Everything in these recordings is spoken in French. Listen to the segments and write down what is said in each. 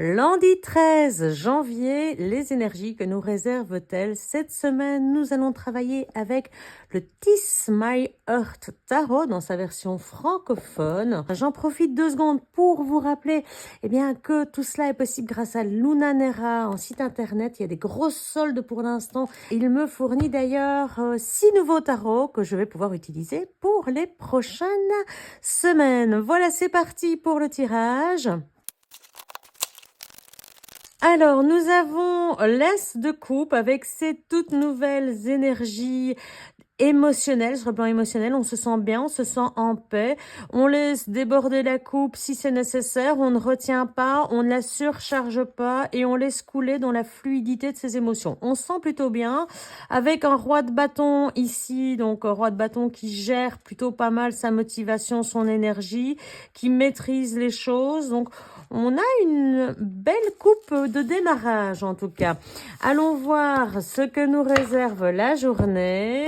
Lundi 13 janvier, les énergies que nous réservent-elles cette semaine? Nous allons travailler avec le Tis My Heart Tarot dans sa version francophone. J'en profite 2 secondes pour vous rappeler que tout cela est possible grâce à Lunanera en site internet. Il y a des grosses soldes pour l'instant. Il me fournit d'ailleurs 6 nouveaux tarots que je vais pouvoir utiliser pour les prochaines semaines. Voilà, c'est parti pour le tirage. Alors, nous avons l'As de coupe avec ses toutes nouvelles énergies émotionnelles. Sur le plan émotionnel, on se sent bien, on se sent en paix. On laisse déborder la coupe si c'est nécessaire. On ne retient pas, on ne la surcharge pas et on laisse couler dans la fluidité de ses émotions. On se sent plutôt bien avec un roi de bâton ici. Donc, un roi de bâton qui gère plutôt pas mal sa motivation, son énergie, qui maîtrise les choses. Donc, on a une belle coupe de démarrage en tout cas. Allons voir ce que nous réserve la journée.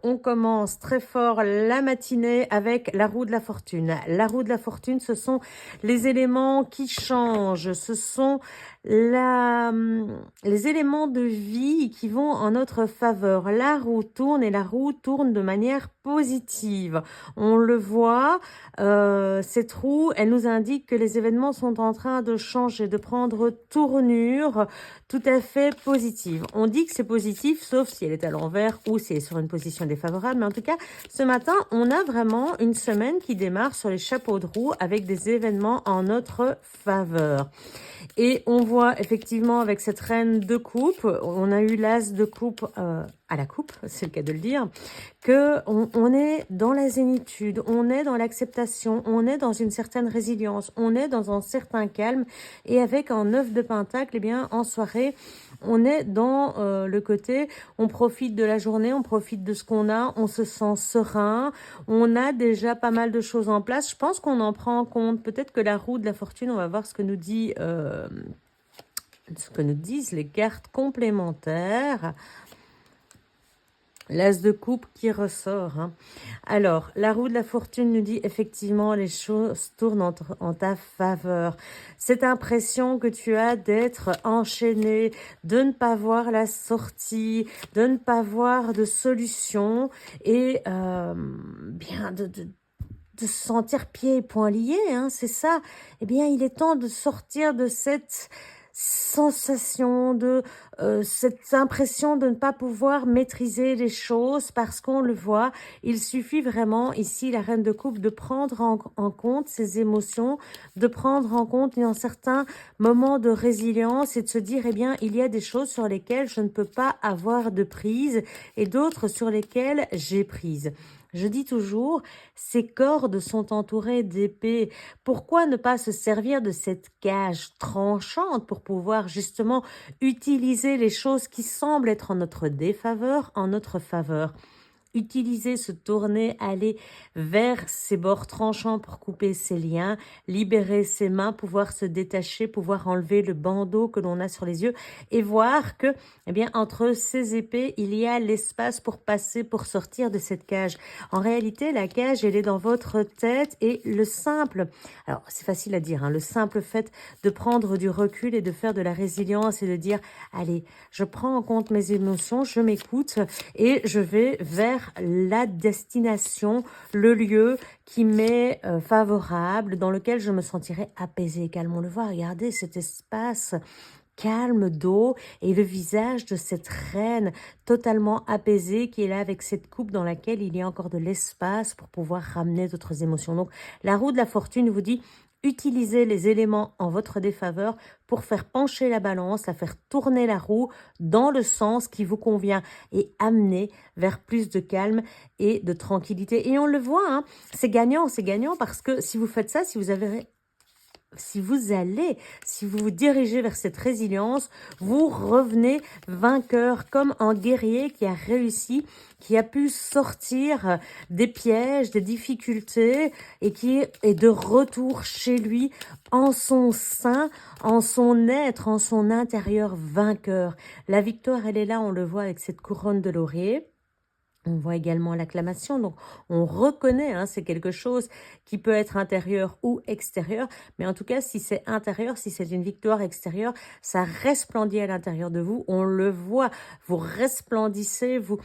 On commence très fort la matinée avec la roue de la fortune. La roue de la fortune, ce sont les éléments qui changent. Ce sont les éléments de vie qui vont en notre faveur. La roue tourne et la roue tourne de manière positive. On le voit, cette roue, elle nous indique que les événements sont en train de changer, de prendre tournure tout à fait positive. On dit que c'est positif, sauf si elle est à l'envers ou si elle est sur une position défavorable. Mais en tout cas, ce matin, on a vraiment une semaine qui démarre sur les chapeaux de roue avec des événements en notre faveur. Et on voit effectivement avec cette reine de coupe, on a eu l'as de coupe à la coupe, c'est le cas de le dire, que on est dans la zénitude, on est dans l'acceptation, on est dans une certaine résilience, on est dans un certain calme. Et avec un 9 de pentacle, en soirée, on est dans le côté, on profite de la journée, on profite de ce qu'on a, on se sent serein, on a déjà pas mal de choses en place. Je pense qu'on en prend en compte. Peut-être que la roue de la fortune, on va voir ce que nous dit, ce que nous disent les cartes complémentaires. L'as de coupe qui ressort. Alors, la roue de la fortune nous dit effectivement les choses tournent en ta faveur. Cette impression que tu as d'être enchaîné, de ne pas voir la sortie, de ne pas voir de solution et de se sentir pieds et poings liés, c'est ça. Il est temps de sortir de cette sensation, de cette impression de ne pas pouvoir maîtriser les choses parce qu'on le voit. Il suffit vraiment, ici, la reine de coupe, de prendre en compte ses émotions, de prendre en compte un certain moment de résilience et de se dire, il y a des choses sur lesquelles je ne peux pas avoir de prise et d'autres sur lesquelles j'ai prise. Je dis toujours, ces cordes sont entourées d'épées. Pourquoi ne pas se servir de cette cage tranchante pour pouvoir justement utiliser les choses qui semblent être en notre défaveur, en notre faveur? Utiliser, se tourner, aller vers ces bords tranchants pour couper ses liens, libérer ses mains, pouvoir se détacher, pouvoir enlever le bandeau que l'on a sur les yeux et voir que, entre ces épées, il y a l'espace pour passer, pour sortir de cette cage. En réalité, la cage, elle est dans votre tête et le simple, alors c'est facile à dire, le simple fait de prendre du recul et de faire de la résilience et de dire, allez, je prends en compte mes émotions, je m'écoute et je vais vers la destination, le lieu qui m'est favorable, dans lequel je me sentirai apaisée, calme. On le voit, regardez cet espace calme d'eau et le visage de cette reine totalement apaisée qui est là avec cette coupe dans laquelle il y a encore de l'espace pour pouvoir ramener d'autres émotions. Donc, la roue de la fortune vous dit, utilisez les éléments en votre défaveur pour faire pencher la balance, la faire tourner la roue dans le sens qui vous convient et amener vers plus de calme et de tranquillité. Et on le voit, c'est gagnant parce que si vous faites ça, si vous vous dirigez vers cette résilience, vous revenez vainqueur comme un guerrier qui a réussi, qui a pu sortir des pièges, des difficultés et qui est de retour chez lui en son sein, en son être, en son intérieur vainqueur. La victoire, elle est là, on le voit avec cette couronne de laurier. On voit également l'acclamation, donc on reconnaît, hein, c'est quelque chose qui peut être intérieur ou extérieur, mais en tout cas, si c'est intérieur, si c'est une victoire extérieure, ça resplendit à l'intérieur de vous, on le voit, vous resplendissez, vous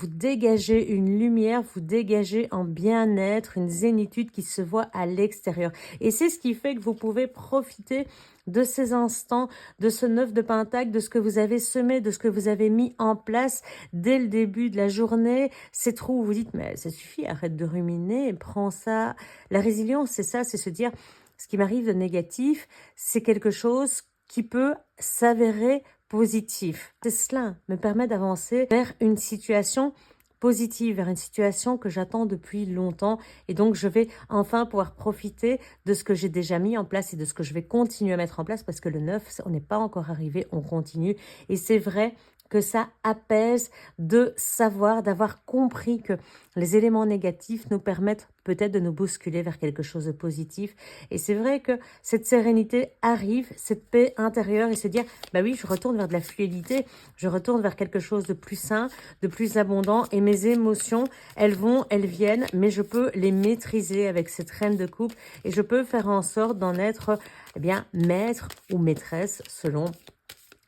dégagez une lumière, vous dégagez un bien-être, une zénitude qui se voit à l'extérieur. Et c'est ce qui fait que vous pouvez profiter de ces instants, de ce 9 de Pentacle, de ce que vous avez semé, de ce que vous avez mis en place dès le début de la journée. C'est trop, où vous dites, mais ça suffit, arrête de ruminer, prends ça. La résilience, c'est ça, c'est se dire, ce qui m'arrive de négatif, c'est quelque chose qui peut s'avérer positif. C'est cela me permet d'avancer vers une situation positive, vers une situation que j'attends depuis longtemps. Et donc, je vais enfin pouvoir profiter de ce que j'ai déjà mis en place et de ce que je vais continuer à mettre en place parce que le 9, on n'est pas encore arrivé, on continue. Et c'est vrai que ça apaise de savoir, d'avoir compris que les éléments négatifs nous permettent peut-être de nous bousculer vers quelque chose de positif. Et c'est vrai que cette sérénité arrive, cette paix intérieure et se dire, bah oui, je retourne vers de la fluidité, je retourne vers quelque chose de plus sain, de plus abondant et mes émotions, elles vont, elles viennent, mais je peux les maîtriser avec cette reine de coupe et je peux faire en sorte d'en être, eh bien, maître ou maîtresse selon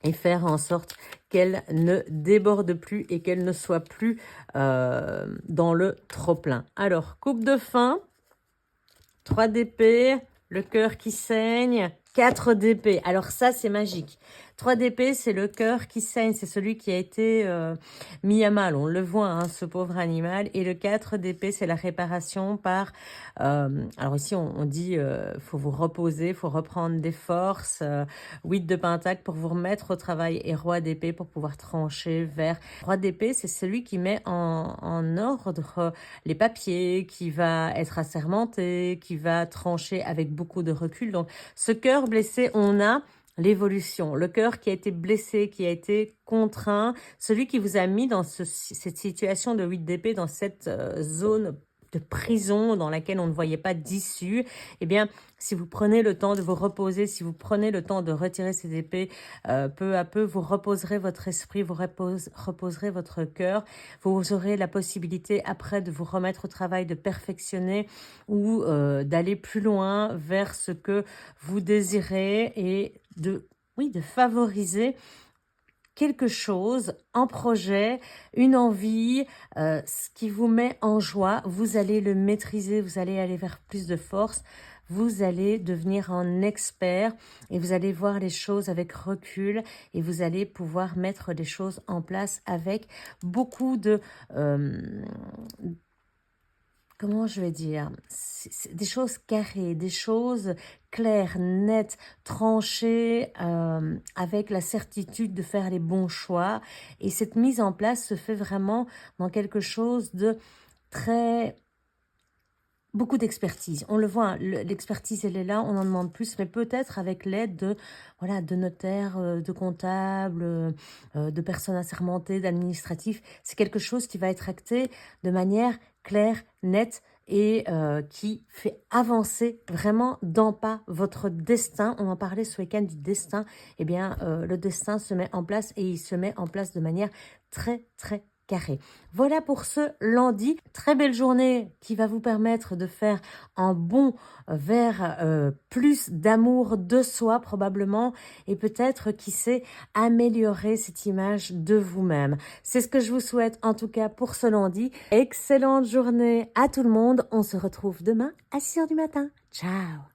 et faire en sorte qu'elle ne déborde plus et qu'elle ne soit plus dans le trop-plein. Alors, coupe de fin, 3 d'épée, le cœur qui saigne, 4 d'épée. Alors ça, c'est magique. 3 d'épée, c'est le cœur qui saigne, c'est celui qui a été mis à mal. On le voit, hein, ce pauvre animal. Et le 4 d'épée, c'est la réparation par... alors ici, on dit, faut vous reposer, faut reprendre des forces. 8 de pentacle pour vous remettre au travail. Et roi d'épée pour pouvoir trancher vers... Roi d'épée, c'est celui qui met en ordre les papiers, qui va être assermenté, qui va trancher avec beaucoup de recul. Donc, ce cœur blessé, on a l'évolution, le cœur qui a été blessé, qui a été contraint, celui qui vous a mis dans cette situation de 8 d'épée, dans cette zone de prison dans laquelle on ne voyait pas d'issue, eh bien, si vous prenez le temps de vous reposer, si vous prenez le temps de retirer ces épées, peu à peu, vous reposerez votre esprit, vous reposerez votre cœur, vous aurez la possibilité après de vous remettre au travail, de perfectionner ou d'aller plus loin vers ce que vous désirez et oui, de favoriser quelque chose, un projet, une envie, ce qui vous met en joie, vous allez le maîtriser, vous allez aller vers plus de force, vous allez devenir un expert et vous allez voir les choses avec recul et vous allez pouvoir mettre les choses en place avec beaucoup de... comment je vais dire, des choses carrées, des choses claires, nettes, tranchées, avec la certitude de faire les bons choix. Et cette mise en place se fait vraiment dans quelque chose de très... beaucoup d'expertise. On le voit, hein, l'expertise, elle est là, on en demande plus, mais peut-être avec l'aide de, voilà, de notaires, de comptables, de personnes assermentées, d'administratifs. C'est quelque chose qui va être acté de manière claire, nette et qui fait avancer vraiment d'un pas votre destin. On en parlait ce week-end du destin. Eh bien, le destin se met en place et il se met en place de manière très, très carré. Voilà pour ce lundi. Très belle journée qui va vous permettre de faire un bond vers plus d'amour de soi probablement et peut-être, qui sait, améliorer cette image de vous-même. C'est ce que je vous souhaite en tout cas pour ce lundi. Excellente journée à tout le monde. On se retrouve demain à 6 h du matin. Ciao!